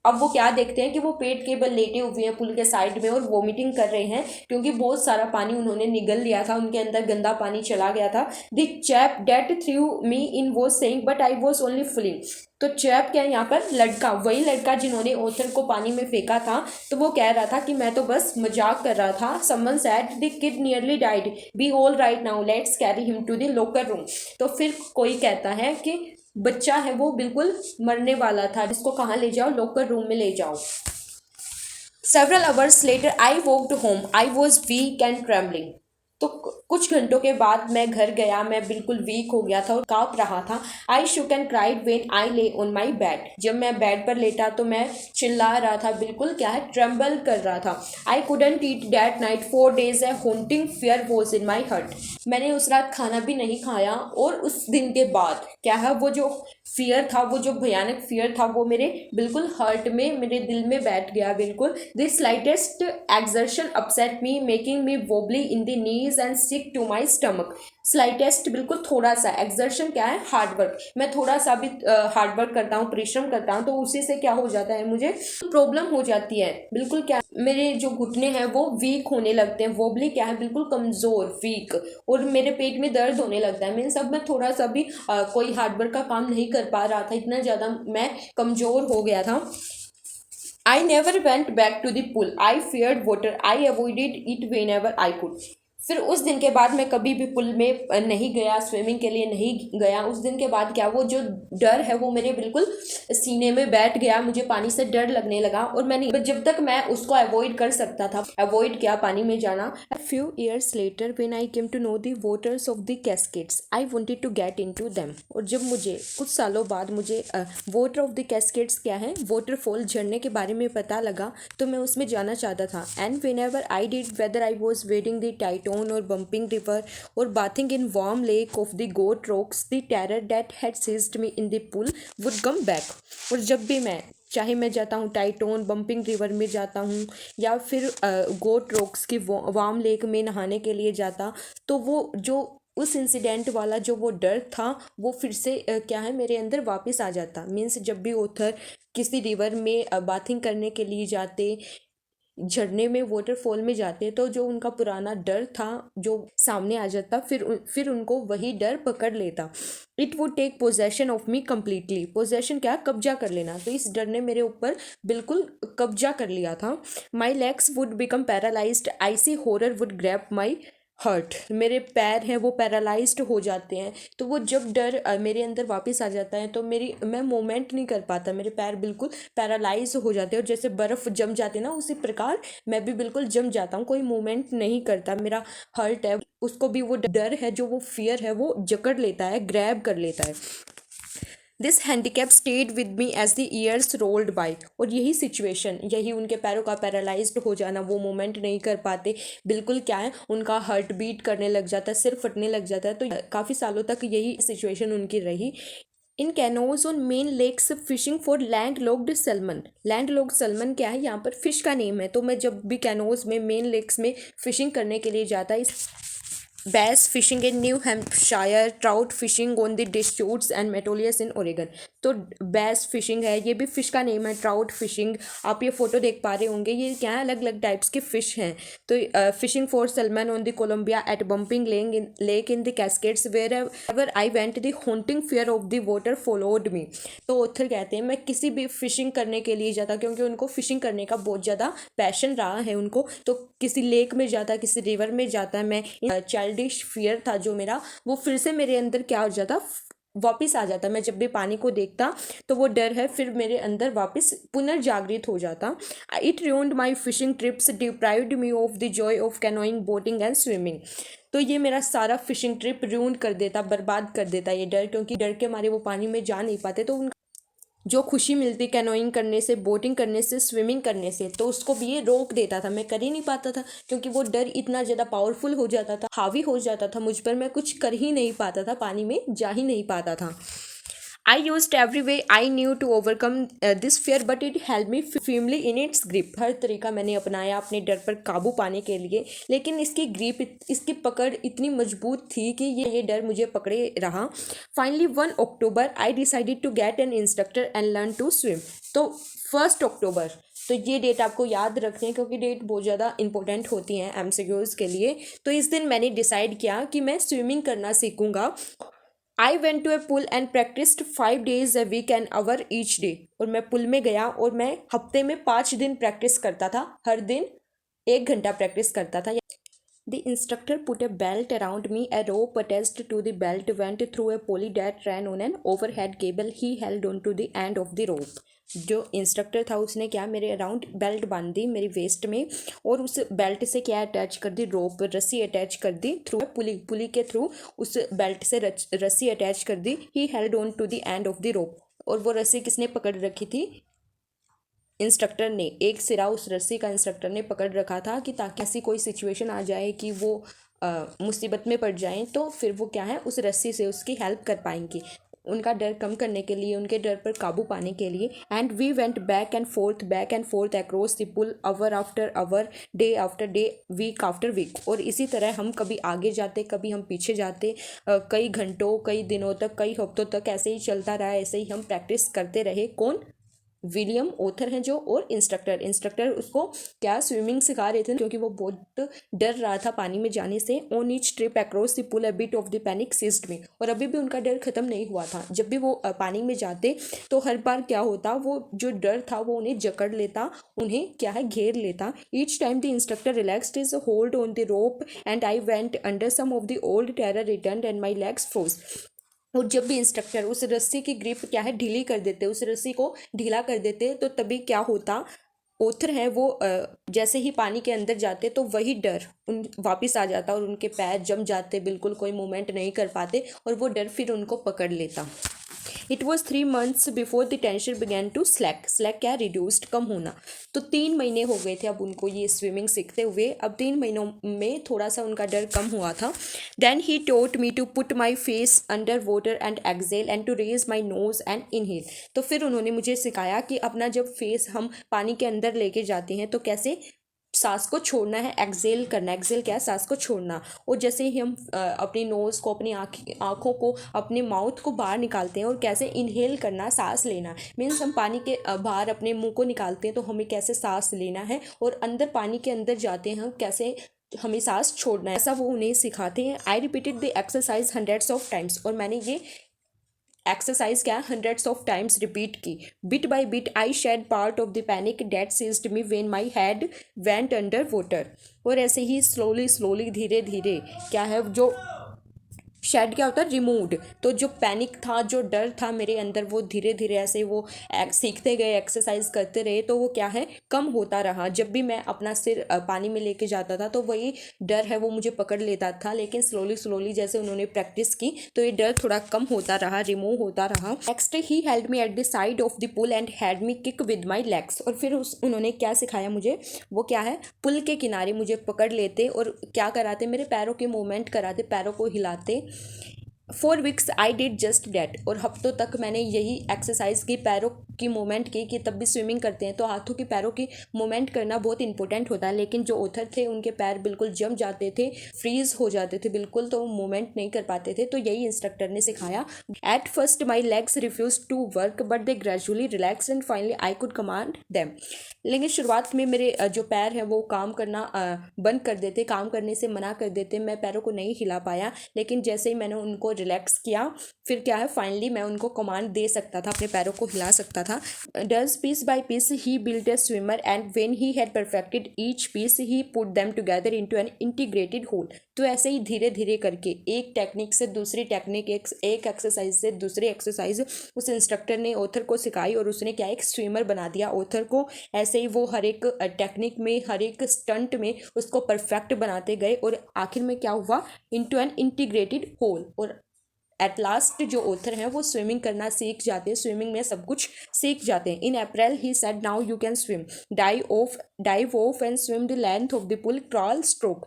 अब वो क्या देखते हैं कि वो पेट के बल लेटे हुए हैं पुल के साइड में और वोमिटिंग कर रहे हैं, क्योंकि बहुत सारा पानी उन्होंने निगल लिया था, उनके अंदर गंदा पानी चला गया था। The chap that threw me in was saying but I was only fooling. तो ट्रैप क्या है यहाँ पर, लड़का, वही लड़का जिन्होंने ऑथर को पानी में फेंका था। तो वो कह रहा था कि मैं तो बस मजाक कर रहा था। Someone said the kid nearly died, be all right now, let's carry him to the locker room. तो फिर कोई कहता है कि बच्चा है वो बिल्कुल मरने वाला था, इसको कहाँ ले जाओ, लॉकर रूम में ले जाओ। Several hours later I walked home. I was weak and trembling. तो कुछ घंटों के बाद मैं घर गया, मैं बिल्कुल वीक हो गया था और काँप रहा था। आई शुक एंड क्राइड व्हेन आई ले ऑन माई बेड, जब मैं बेड पर लेटा तो मैं चिल्ला रहा था, बिल्कुल क्या है, ट्रेम्बल कर रहा था। I couldn't eat that night, 4 days A haunting fear was in my heart. मैंने उस रात खाना भी नहीं खाया और उस दिन के बाद क्या है, वो जो फियर था, वो जो भयानक फियर था, वो मेरे बिल्कुल हर्ट में, मेरे दिल में बैठ गया बिल्कुल। This slightest exertion upset me, making me wobbly in the knees and sick to my stomach. Slightest बिल्कुल थोड़ा सा, एक्सर्शन क्या है, हार्डवर्क, मैं थोड़ा सा भी हार्डवर्क करता हूँ, परिश्रम करता हूँ, तो उसी से क्या हो जाता है, मुझे प्रॉब्लम हो जाती है, बिल्कुल क्या, मेरे जो घुटने हैं वो वीक होने लगते हैं। वोबली क्या है, बिल्कुल कमज़ोर, वीक, और मेरे पेट में दर्द होने लगता है। मीन सब मैं थोड़ा सा भी कोई हार्डवर्क का काम नहीं कर पा रहा था, इतना ज़्यादा मैं कमज़ोर हो गया था। I never went back to the pool. I feared water. I avoided it whenever I could. फिर उस दिन के बाद मैं कभी भी पुल में नहीं गया, स्विमिंग के लिए नहीं गया। उस दिन के बाद क्या, वो जो डर है वो मेरे बिल्कुल सीने में बैठ गया, मुझे पानी से डर लगने लगा और मैंने जब तक मैं उसको अवॉइड कर सकता था, अवॉइड किया पानी में जाना। Few years later when I came to know the waters of the Cascades I wanted to get into them. और जब मुझे कुछ सालों बाद मुझे वाटर ऑफ द कैस्केड्स क्या है, वाटरफॉल, झरने के बारे में पता लगा, तो मैं उसमें जाना चाहता था। And whenever I did, whether I was wading the Titan or bumping river or bathing in warm lake of the goat rocks, the terror that had seized me in the pool would come back. और जब भी मैं, चाहे मैं जाता हूँ टाइटोन, bumping river में जाता हूँ या फिर गोट रॉक्स की वार्म लेक में नहाने के लिए जाता, तो वो जो उस इंसिडेंट वाला जो वो डर था वो फिर से क्या है, मेरे अंदर वापस आ जाता। मीन्स जब भी ऑथर किसी रिवर में बाथिंग करने के लिए जाते, झरने में, वाटरफॉल में जाते, तो जो उनका पुराना डर था जो सामने आ जाता, फिर उनको वही डर पकड़ लेता। It would take possession of me completely. Possession क्या, कब्जा कर लेना। तो इस डर ने मेरे ऊपर बिल्कुल कब्जा कर लिया था। माई legs would become paralysed, IC horror would grab my hurt. मेरे पैर हैं वो पैरालाइज्ड हो जाते हैं। तो वो जब डर मेरे अंदर वापस आ जाता है तो मैं मूवमेंट नहीं कर पाता, मेरे पैर बिल्कुल पैरालाइज हो जाते हैं। और जैसे बर्फ़ जम जाती है ना, उसी प्रकार मैं भी बिल्कुल जम जाता हूँ, कोई मूवमेंट नहीं करता। मेरा हर्ट है उसको भी वो डर है, जो वो फियर है वो जकड़ लेता है, ग्रैब कर लेता है। This handicap stayed with me as the years rolled by. और यही सिचुएशन, यही उनके पैरों का पैरालाइज्ड हो जाना, वो मूवमेंट नहीं कर पाते, बिल्कुल क्या है, उनका हार्ट बीट करने लग जाता है, सिर फटने लग जाता है। तो काफ़ी सालों तक यही सिचुएशन उनकी रही। In canoes on Maine lakes fishing for landlocked salmon. Landlocked salmon क्या है, यहाँ पर फिश का नेम है। तो मैं जब भी कैनोज में, मेन लेक्स में फिशिंग करने के लिए जाता, इस bass fishing in New Hampshire, trout fishing on the Deschutes and Metolius in Oregon. तो बैस फिशिंग है, ये भी फिश का नेम है। ट्राउट फिशिंग, आप ये फोटो देख पा रहे होंगे, ये क्या है, अलग अलग टाइप्स के फिश हैं। तो fishing for salmon on the Columbia at Bumping Lake in the Cascades wherever I went the haunting fear of the water followed me. तो ऑथर कहते हैं मैं किसी भी फिशिंग करने के लिए जाता, क्योंकि उनको फिशिंग करने का बहुत ज़्यादा पैशन रहा है उनको, तो किसी लेक में जाता, किसी रिवर में जाता, मैं चाइल्डिश फियर था जो मेरा, वो फिर से मेरे अंदर क्या हो जाता, वापस आ जाता। मैं जब भी पानी को देखता तो वो डर है फिर मेरे अंदर वापस पुनर्जागृत हो जाता। It ruined my fishing trips, deprived me of the Joy of canoeing, boating and swimming. तो ये मेरा सारा फिशिंग ट्रिप रूइन कर देता, बर्बाद कर देता ये डर, क्योंकि डर के मारे वो पानी में जा नहीं पाते। तो जो खुशी मिलती कैनोइंग करने से, बोटिंग करने से, स्विमिंग करने से, तो उसको भी ये रोक देता था, मैं कर ही नहीं पाता था, क्योंकि वो डर इतना ज़्यादा पावरफुल हो जाता था, हावी हो जाता था मुझ पर, मैं कुछ कर ही नहीं पाता था, पानी में जा ही नहीं पाता था। I used every way I knew to overcome this fear, but it held me firmly in its grip. हर तरीका मैंने अपनाया अपने डर पर काबू पाने के लिए, लेकिन इसकी ग्रिप, इसकी पकड़ इतनी मजबूत थी कि ये डर मुझे पकड़े रहा। Finally 1 October I decided to get an instructor and learn to swim. तो 1 अक्टूबर, तो ये डेट आपको याद रखनी है, क्योंकि डेट बहुत ज़्यादा इंपॉर्टेंट होती हैं MCQs के लिए। तो इस दिन मैंने डिसाइड किया कि मैं स्विमिंग करना सीखूंगा। I went to a pool and practised 5 days a week an hour each day. और मैं पुल में गया और मैं हफ्ते में 5 दिन प्रैक्टिस करता था, हर दिन 1 घंटा प्रैक्टिस करता था। The instructor put a belt around me. A rope attached to the belt went through a pulley that ran on an overhead cable. He held on to the end of the rope. जो instructor था उसने क्या मेरे around belt बांध दी मेरी waste में, और उस बेल्ट से क्या अटैच कर दी, रोप रस्सी अटैच कर दी थ्रू पुली के थ्रू उस बेल्ट से रस्सी अटैच कर दी। He held on to the end of the rope. और वो रस्सी किसने पकड़ रखी थी, इंस्ट्रक्टर ने। एक सिरा उस रस्सी का इंस्ट्रक्टर ने पकड़ रखा था कि ताकि ऐसी कोई सिचुएशन आ जाए कि वो मुसीबत में पड़ जाएं तो फिर वो क्या है उस रस्सी से उसकी हेल्प कर पाएंगे, उनका डर कम करने के लिए, उनके डर पर काबू पाने के लिए। And we went back and forth across the pool hour after hour, day after day, week after week. और इसी तरह हम कभी आगे जाते कभी हम पीछे जाते, कई घंटों कई दिनों तक कई हफ्तों तक ऐसे ही चलता रहा। ऐसे ही हम प्रैक्टिस करते रहे। कौन, विलियम ऑथर हैं जो, और इंस्ट्रक्टर उसको क्या स्विमिंग सिखा रहे थे क्योंकि वो बहुत डर रहा था पानी में जाने से। On each trip across the pool a bit of the panic seized me. और अभी भी उनका डर खत्म नहीं हुआ था। जब भी वो पानी में जाते तो हर बार क्या होता, वो जो डर था वो उन्हें जकड़ लेता, उन्हें क्या है घेर लेता। Each time the instructor relaxed his hold on the rope and I went under some of the old terror returned and my legs froze. और जब भी इंस्ट्रक्टर उस रस्सी की ग्रिप क्या है ढीली कर देते, उस रस्सी को ढीला कर देते, तो तभी क्या होता, ओथर है वो जैसे ही पानी के अंदर जाते तो वही डर उन वापस आ जाता और उनके पैर जम जाते, बिल्कुल कोई मूवमेंट नहीं कर पाते और वो डर फिर उनको पकड़ लेता। It was 3 months before the tension began to slack. Slack क्या, रिड्यूस्ड, कम होना। तो 3 महीने हो गए थे अब उनको ये स्विमिंग सीखते हुए। अब 3 महीनों में थोड़ा सा उनका डर कम हुआ था। Then he taught me to put my face under water and exhale and to raise my nose and inhale. तो फिर उन्होंने मुझे सिखाया कि अपना जब फेस हम पानी के अंदर लेके जाते हैं तो कैसे सांस को छोड़ना है, एक्सेल करना। एक्सेल क्या है, सांस को छोड़ना। और जैसे ही हम अपनी नोज़ को, अपनी आँखों को, अपने माउथ को बाहर निकालते हैं, और कैसे इनहेल करना, सांस लेना। मीन्स हम पानी के बाहर अपने मुंह को निकालते हैं तो हमें कैसे सांस लेना है, और अंदर पानी के अंदर जाते हैं कैसे हमें सांस छोड़ना है, ऐसा वो उन्हें सिखाते हैं। I repeated the exercise hundreds of times. और मैंने ये एक्सरसाइज क्या हंड्रेड्स ऑफ टाइम्स रिपीट की। Bit by bit I shed part of the panic that seized me when my head went under water. और ऐसे ही स्लोली धीरे धीरे क्या है, जो शेड क्या होता है, रिमूव्ड। तो जो पैनिक था, जो डर था मेरे अंदर, वो धीरे धीरे ऐसे वो सीखते गए, एक्सरसाइज करते रहे तो वो क्या है, कम होता रहा। जब भी मैं अपना सिर पानी में लेके जाता था तो वही डर है वो मुझे पकड़ लेता था, लेकिन स्लोली जैसे उन्होंने प्रैक्टिस की तो ये डर थोड़ा कम होता रहा, रिमूव होता रहा। Next he held me at the side of the pool and had me kick with my legs. और फिर उन्होंने क्या सिखाया मुझे, वो क्या है, पुल के किनारे मुझे पकड़ लेते और क्या कराते, मेरे पैरों के मूवमेंट कराते, पैरों को हिलाते। 4 weeks I did just that. और हफ्तों तक मैंने यही एक्सरसाइज की, पैरों की मूवमेंट की। कि तब भी स्विमिंग करते हैं तो हाथों की पैरों की मूवमेंट करना बहुत इंपॉर्टेंट होता है, लेकिन जो ऑथर थे उनके पैर बिल्कुल जम जाते थे, फ्रीज हो जाते थे बिल्कुल, तो वो मूवमेंट नहीं कर पाते थे। तो यही इंस्ट्रक्टर ने सिखाया। At first my legs refuse to work but they gradually relax and finally I could command them. लेकिन शुरुआत में मेरे जो पैर हैं वो काम करना बंद कर देते, काम करने से मना कर देते, मैं पैरों को नहीं हिला पाया। लेकिन जैसे ही मैंने उनको रिलैक्स किया, फिर क्या है, फाइनली मैं उनको कमांड दे सकता था, अपने पैरों को हिला सकता था। Thus piece by piece he built a swimmer and when he had perfected each piece he put them together into an integrated whole. तो ऐसे ही धीरे धीरे करके एक टेक्निक से दूसरी टेक्निक, एक एक्सरसाइज से दूसरी एक्सरसाइज उस इंस्ट्रक्टर ने ऑथर को सिखाई और उसने क्या, एक स्विमर बना दिया ऑथर को। ऐसे ही वो हर एक टेक्निक में, हर एक स्टंट में उसको परफेक्ट बनाते गए और आखिर में क्या हुआ, इनटू एन इंटीग्रेटेड होल। और एट लास्ट जो ऑथर हैं वो स्विमिंग करना सीख जाते हैं, स्विमिंग में सब कुछ सीख जाते हैं। In April he said now you can swim, dive off and swim the length of the pool, crawl, stroke.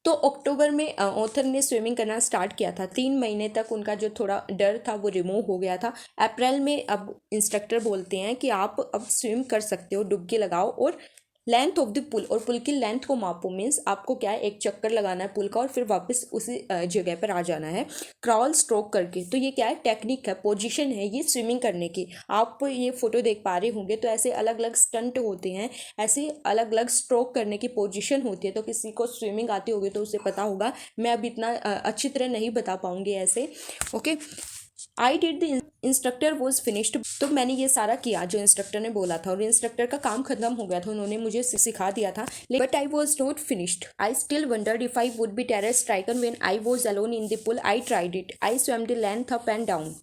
तो अक्टूबर में ऑथर ने स्विमिंग करना स्टार्ट किया था। 3 महीने तक उनका जो थोड़ा डर था वो रिमूव हो गया था। अप्रैल में अब इंस्ट्रक्टर बोलते हैं कि आप अब स्विम कर सकते हो, डुबकी लगाओ और लेंथ ऑफ द पुल, और पुल की लेंथ को मापो मीन्स आपको क्या है, एक चक्कर लगाना है पुल का और फिर वापस उसी जगह पर आ जाना है क्रॉल स्ट्रोक करके। तो ये क्या है, टेक्निक है, पोजीशन है ये स्विमिंग करने की। आप ये फोटो देख पा रहे होंगे तो ऐसे अलग अलग स्टंट होते हैं, ऐसे अलग अलग स्ट्रोक करने की पोजीशन होती है। तो किसी को स्विमिंग आती होगी तो उसे पता होगा, मैं अब इतना अच्छी तरह नहीं बता पाऊंगी ऐसे। Okay, I did the instructor was finished, तो मैंने ये सारा किया जो इंस्ट्रक्टर ने बोला था, और इंस्ट्रक्टर का काम खत्म हो गया था, उन्होंने मुझे सिखा दिया था। But I was not finished, I still wondered if I would be terror stricken when I was alone in the pool. I tried it, I swam the length up and down.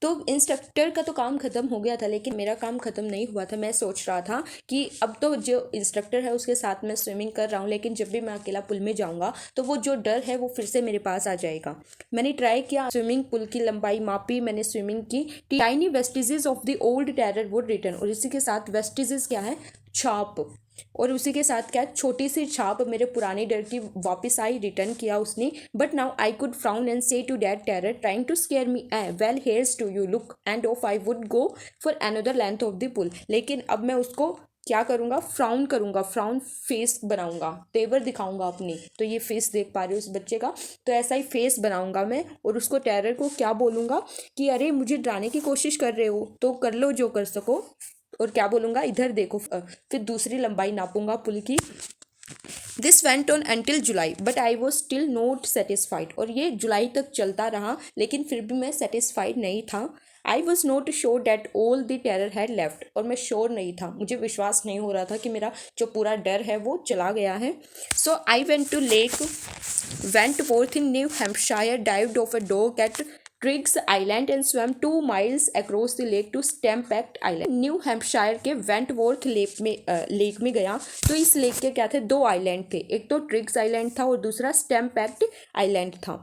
तो instructor का तो काम खत्म हो गया था, लेकिन मेरा काम खत्म नहीं हुआ था। मैं सोच रहा था कि अब तो जो इंस्ट्रक्टर है उसके साथ मैं स्विमिंग कर रहा हूँ, लेकिन जब भी मैं अकेला पुल में जाऊँगा तो वो जो डर है वो फिर से मेरे पास आ जाएगा। मैंने ट्राई किया, स्विमिंग पुल की लंबाई मापी, मैंने स्विमिंग की। Tiny vestiges of the old terror would return, और इसी के साथ वेस्टिजेस क्या है, छाप, और उसी के साथ क्या, छोटी सी छाप मेरे पुराने डर की वापस आई, रिटर्न किया उसने। But now I could frown and say to that terror trying to scare me, well here's to you look and off I would go for another length of the pool. लेकिन अब मैं उसको क्या करूँगा, frown करूँगा, frown face बनाऊंगा, तेवर दिखाऊंगा अपनी। तो ये फेस देख पा रहे हो उस बच्चे का, तो ऐसा ही फेस बनाऊंगा मैं, और उसको टेरर को क्या बोलूँगा कि अरे मुझे डराने की कोशिश कर रहे हो तो कर लो जो कर सको। और क्या बोलूँगा, इधर देखो। फिर दूसरी लंबाई नापूंगा पुल की। This went on until July but I was still not satisfied, और ये जुलाई तक चलता रहा लेकिन फिर भी मैं सेटिस्फाइड नहीं था। आई was not sure that all the terror had left, और मैं श्योर नहीं था, मुझे विश्वास नहीं हो रहा था कि मेरा जो पूरा डर है वो चला गया है। So I went to Lake Wentworth in New Hampshire, dived off a dock at Triggs Island and swam 2 miles across the lake to Stampede Island. New Hampshire के वेंटवोर्थ लेक में गया। तो इस लेक के क्या थे, दो आइलैंड थे, एक तो ट्रिग्स आइलैंड था और दूसरा स्टैम्पेक्ट आइलैंड था।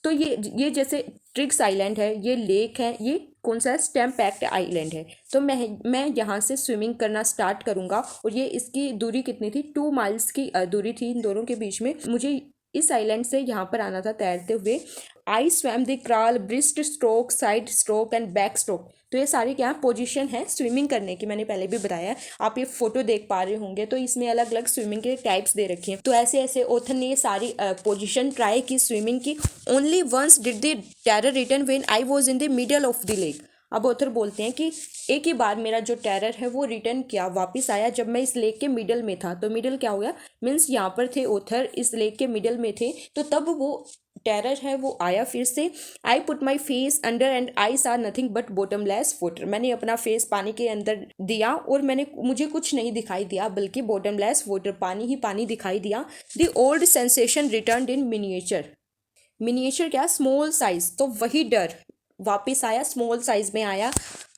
तो ये जैसे ट्रिग्स आइलैंड है, ये लेक है, ये कौन सा है, स्टैम्पेक्ट आइलैंड है। तो मैं यहाँ से स्विमिंग करना स्टार्ट करूँगा, और ये इसकी दूरी कितनी थी, 2 माइल्स की दूरी थी इन दोनों के बीच में। मुझे इस आइलैंड से यहाँ पर आना था तैरते हुए। आई swam the crawl, breast stroke, side stroke and back stroke. तो ये सारी क्या पोजीशन है स्विमिंग करने की, मैंने पहले भी बताया है। आप ये फोटो देख पा रहे होंगे तो इसमें अलग अलग स्विमिंग के टाइप्स दे रखे हैं। तो ऐसे ऐसे ऑथर ने ये सारी पोजीशन ट्राई की स्विमिंग की। Only once did the terror return when I was in the middle of the lake. अब ऑथर बोलते हैं कि एक ही बार मेरा जो टेरर है वो रिटर्न किया, वापस आया जब मैं इस लेक के मिडल में था। तो मिडल क्या हो गया, मीन्स यहाँ पर थे ऑथर, इस लेक के मिडल में थे, तो तब वो टेरर है वो आया फिर से। I put my face under and I सा नथिंग बट बॉटमलेस वाटर। मैंने अपना फेस पानी के अंदर दिया और मुझे कुछ नहीं दिखाई दिया बल्कि बॉटमलेस वाटर, पानी ही पानी दिखाई दिया। The old sensation return in miniature. Miniature क्या, स्मॉल साइज, तो वही डर वापिस आया, स्मॉल साइज में आया।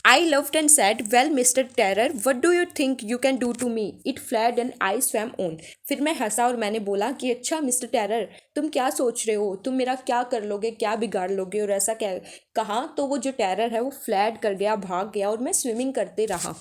I laughed and said, well mister terror what do you think you can do to me. It fled and I swam on. फिर मैं हंसा और मैंने बोला कि अच्छा मिस्टर टेरर, तुम क्या सोच रहे हो, तुम मेरा क्या कर लोगे, क्या बिगाड़ लोगे, और ऐसा क्या कहा। तो वो जो टेरर है वो फ्लैट कर गया, भाग गया, और मैं स्विमिंग करते रहा।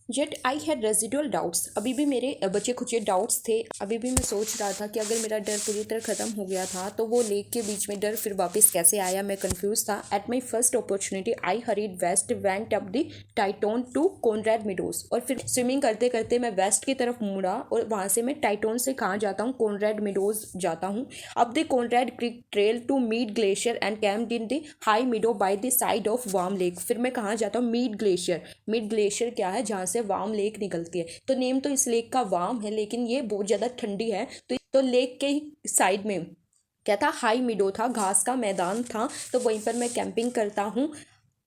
Jet I had residual doubts, अभी भी मेरे बचे खुचे डाउट्स थे। अभी भी मैं सोच रहा था कि अगर मेरा डर पूरी तरह ख़त्म हो गया था तो वो लेक के बीच में डर फिर वापस कैसे आया, मैं कंफ्यूज था। At my first opportunity I hurried west, went up the Tieton to Conrad Meadows. और फिर स्विमिंग करते करते मैं वेस्ट की तरफ मुड़ा और वहाँ से मैं टाइटोन से कहाँ जाता हूँ, कॉनरेड मिडोज जाता हूँ। अब the Conrad Creek trail to Meade Glacier and camped in the high meadow by the side of Warm Lake. फिर मैं कहाँ जाता हूँ, मीड ग्लेशियर। मीड ग्लेशियर क्या है, जहाँ से वार्म लेक निकलती है। तो नेम तो इस लेक का वार्म है, लेकिन ये बहुत ज़्यादा ठंडी है। तो लेक के ही साइड में क्या था, हाई मिडो था, घास का मैदान था, तो वहीं पर मैं कैंपिंग करता हूँ।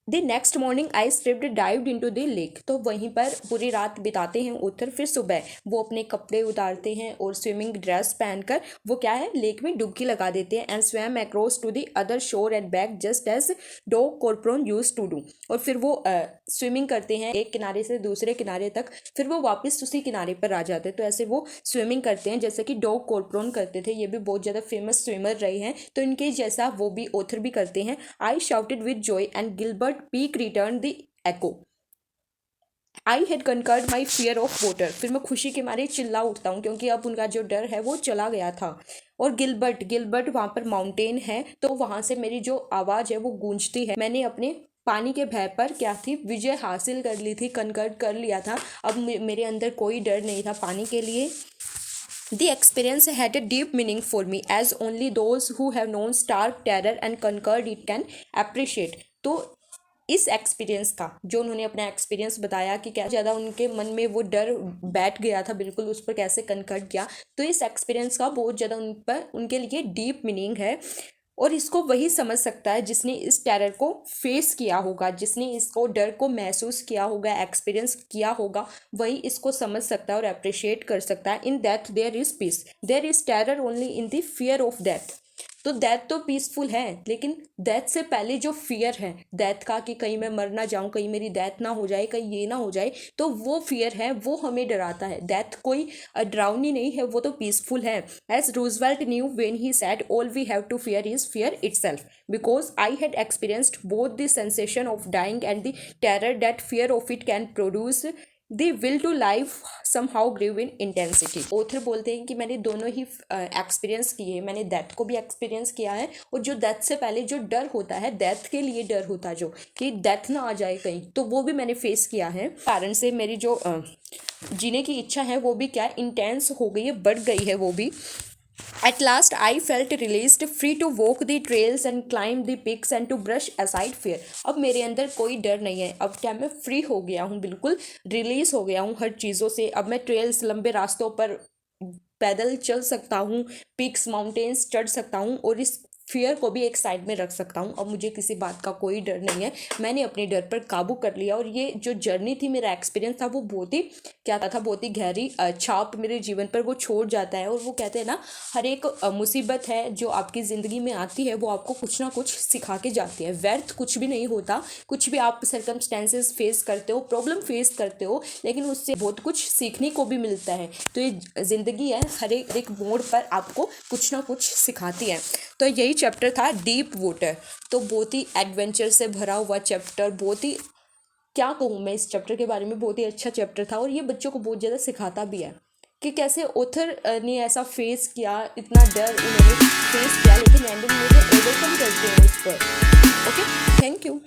The next morning I stripped dived into the lake. तो वहीं पर पूरी रात बिताते हैं उधर। फिर सुबह वो अपने कपड़े उतारते हैं और स्विमिंग ड्रेस पहनकर वो क्या है, लेक में डुबकी लगा देते हैं। And swam across to the other shore and back just as Doug Corpron used to do. और फिर वो स्विमिंग करते हैं एक किनारे से दूसरे किनारे तक, फिर वो वापस उसी किनारे पर आ जाते हैं। तो ऐसे वो स्विमिंग करते हैं जैसे कि डॉग कॉर्पोरन करते थे। ये भी बहुत ज़्यादा फेमस स्विमर रहे हैं, तो इनके जैसा वो भी ऑथर भी करते हैं। I shouted with joy and Gilbert Peak returned the echo. I had conquered my fear of water. फिर मैं खुशी के मारे चिल्ला उठता हूँ क्योंकि अब उनका जो डर है वो चला गया था। और गिलबर्ट वहाँ पर माउंटेन है, तो वहाँ से मेरी जो आवाज़ है वो गूंजती है। मैंने अपने पानी के भय पर क्या थी, विजय हासिल कर ली थी, कनकर्ड कर लिया था। अब मेरे अंदर कोई डर नहीं था पानी के लिए। The experience had a deep meaning for me, as only those who have known stark terror and conquered it can appreciate. तो इस एक्सपीरियंस का, जो उन्होंने अपना एक्सपीरियंस बताया कि क्या ज़्यादा उनके मन में वो डर बैठ गया था, बिल्कुल उस पर कैसे कनकर्ड किया, तो इस एक्सपीरियंस का बहुत ज़्यादा उन पर, उनके लिए डीप मीनिंग है। और इसको वही समझ सकता है जिसने इस टेरर को फेस किया होगा, जिसने इसको डर को महसूस किया होगा, एक्सपीरियंस किया होगा, वही इसको समझ सकता है और अप्रिशिएट कर सकता है। In death there is peace, there is terror only in the fear of death. तो डेथ तो पीसफुल है, लेकिन डेथ से पहले जो फियर है डेथ का, कि कहीं मैं मर ना जाऊं, कहीं मेरी डेथ ना हो जाए, कहीं ये ना हो जाए, तो वो फियर है, वो हमें डराता है। डेथ कोई डरावनी नहीं है, वो तो पीसफुल है। As Roosevelt knew when he said all we have to fear is fear itself, because I had experienced both the sensation of dying and the terror that fear of it can produce. The will to life somehow grew in intensity. Author बोलते हैं कि मैंने दोनों ही experience किए, मैंने death को भी experience किया है, और जो डेथ से पहले जो डर होता है, डेथ के लिए डर होता है जो कि डेथ ना आ जाए कहीं, तो वो भी मैंने फेस किया है। कारण से मेरी जो जीने की इच्छा है वो भी क्या इंटेंस हो गई है, बढ़ गई है वो भी। At last I felt released, free to walk the trails and climb the peaks and to brush aside fear. अब मेरे अंदर कोई डर नहीं है, अब क्या मैं फ्री हो गया हूँ, बिल्कुल रिलीज हो गया हूँ हर चीज़ों से। अब मैं ट्रेल्स, लंबे रास्तों पर पैदल चल सकता हूँ, पीक्स माउंटेन्स चढ़ सकता हूँ, और इस फियर को भी एक साइड में रख सकता हूँ। अब मुझे किसी बात का कोई डर नहीं है, मैंने अपने डर पर काबू कर लिया। और ये जो जर्नी थी, मेरा एक्सपीरियंस था, वो बहुत ही क्या था, बहुत ही गहरी छाप मेरे जीवन पर वो छोड़ जाता है। और वो कहते हैं ना, हर एक मुसीबत है जो आपकी ज़िंदगी में आती है, वो आपको कुछ ना कुछ सिखा के जाती है। व्यर्थ कुछ भी नहीं होता, कुछ भी आप सर्कमस्टेंसेस फेस करते हो, प्रॉब्लम फेस करते हो, लेकिन उससे बहुत कुछ सीखने को भी मिलता है। तो ये ज़िंदगी है, हर एक मोड़ पर आपको कुछ ना कुछ सिखाती है। तो यही चैप्टर था डीप वाटर। तो बहुत ही एडवेंचर से भरा हुआ चैप्टर, बहुत ही क्या कहूँ मैं इस चैप्टर के बारे में, बहुत ही अच्छा चैप्टर था। और ये बच्चों को बहुत ज़्यादा सिखाता भी है कि कैसे ऑथर ने ऐसा फेस किया, इतना डर उन्होंने फेस किया, लेकिन एंडिंग में वो ओवरकम करते हैं उस पर। Okay, thank you.